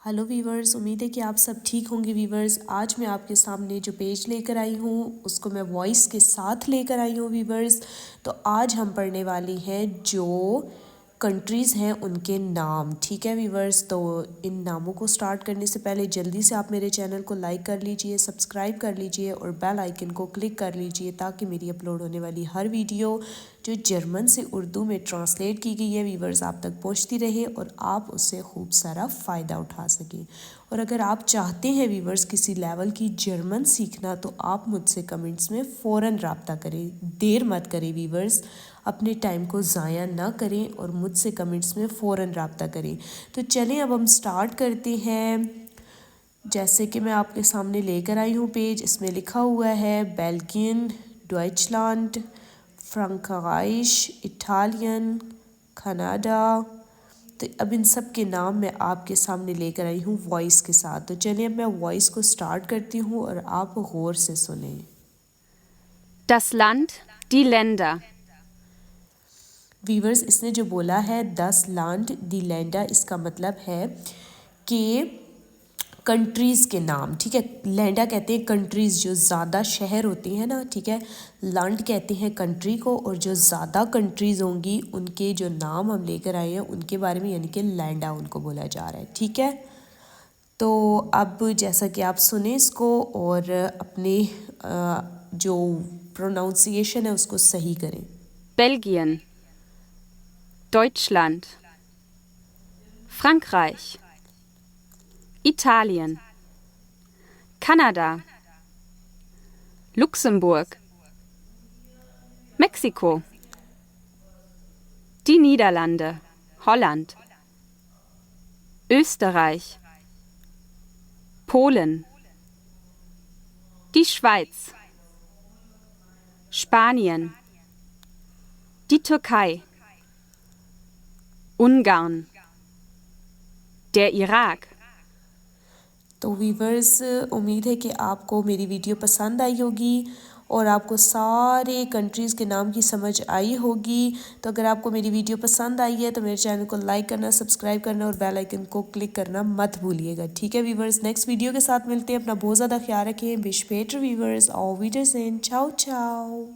Hello viewers, उम्मीद है कि आप सब ठीक होंगे। वीवर्स, आज मैं आपके सामने जो पेज लेकर आई हूँ उसको मैं वॉइस के साथ लेकर आई हूँ। वीवर्स, तो आज हम पढ़ने वाली हैं जो कंट्रीज़ हैं उनके नाम। ठीक है वीवर्स, तो इन नामों को स्टार्ट करने से पहले जल्दी से आप मेरे चैनल को लाइक कर लीजिए, सब्सक्राइब कर लीजिए और बेल आइकन को क्लिक कर लीजिए ताकि मेरी अपलोड होने वाली हर वीडियो जो जर्मन से उर्दू में ट्रांसलेट की गई है वीवर्स आप तक पहुंचती रहे और आप उससे खूब सारा फ़ायदा उठा सकें। और अगर आप चाहते हैं वीवर्स किसी लेवल की जर्मन सीखना तो आप मुझसे कमेंट्स में फ़ौरन रब्ता करें, देर मत करें वीवर्स, अपने टाइम को ज़ाया ना करें और मुझसे कमेंट्स में फ़ौरन रब्ता करें। तो चलें अब हम स्टार्ट करते हैं। जैसे कि मैं आपके सामने लेकर आई हूँ पेज, इसमें लिखा हुआ है बेल्जियन, डॉइचलैंड, फ्रांकाइश, इटालियन, कनाडा। तो अब इन सब के नाम मैं आपके सामने लेकर आई हूँ वॉइस के साथ। तो चलिए अब मैं वॉइस को स्टार्ट करती हूँ और आप गौर से सुने। Das Land, die Länder. Viewers, इसने जो बोला है 10 लैंड दी लैंडा, इसका मतलब है कि कंट्रीज़ के नाम। ठीक है, लैंडा कहते हैं कंट्रीज़ जो ज़्यादा शहर होती हैं ना। ठीक है, लैंड कहते हैं कंट्री को और जो ज़्यादा कंट्रीज़ होंगी उनके जो नाम हम लेकर आए हैं उनके बारे में, यानी कि लैंडा उनको बोला जा रहा है। ठीक है, तो अब जैसा कि आप सुने इसको और अपने जो प्रोनाउंसिएशन है उसको सही करें। Belgien, Deutschland, Frankreich, Italien, Kanada, Luxemburg, Mexiko, die Niederlande, Holland, Österreich, Polen, die Schweiz, Spanien, die Türkei, Ungarn, der Irak. तो वीवर्स, उम्मीद है कि आपको मेरी वीडियो पसंद आई होगी और आपको सारे कंट्रीज़ के नाम की समझ आई होगी। तो अगर आपको मेरी वीडियो पसंद आई है तो मेरे चैनल को लाइक करना, सब्सक्राइब करना और बेल आइकन को क्लिक करना मत भूलिएगा। ठीक है वीवर्स, नेक्स्ट वीडियो के साथ मिलते हैं। अपना बहुत ज़्यादा ख्याल रखें। बिश पेटर वीवर्स, ऑफ वीडियोज़ इन, चाओ चाओ।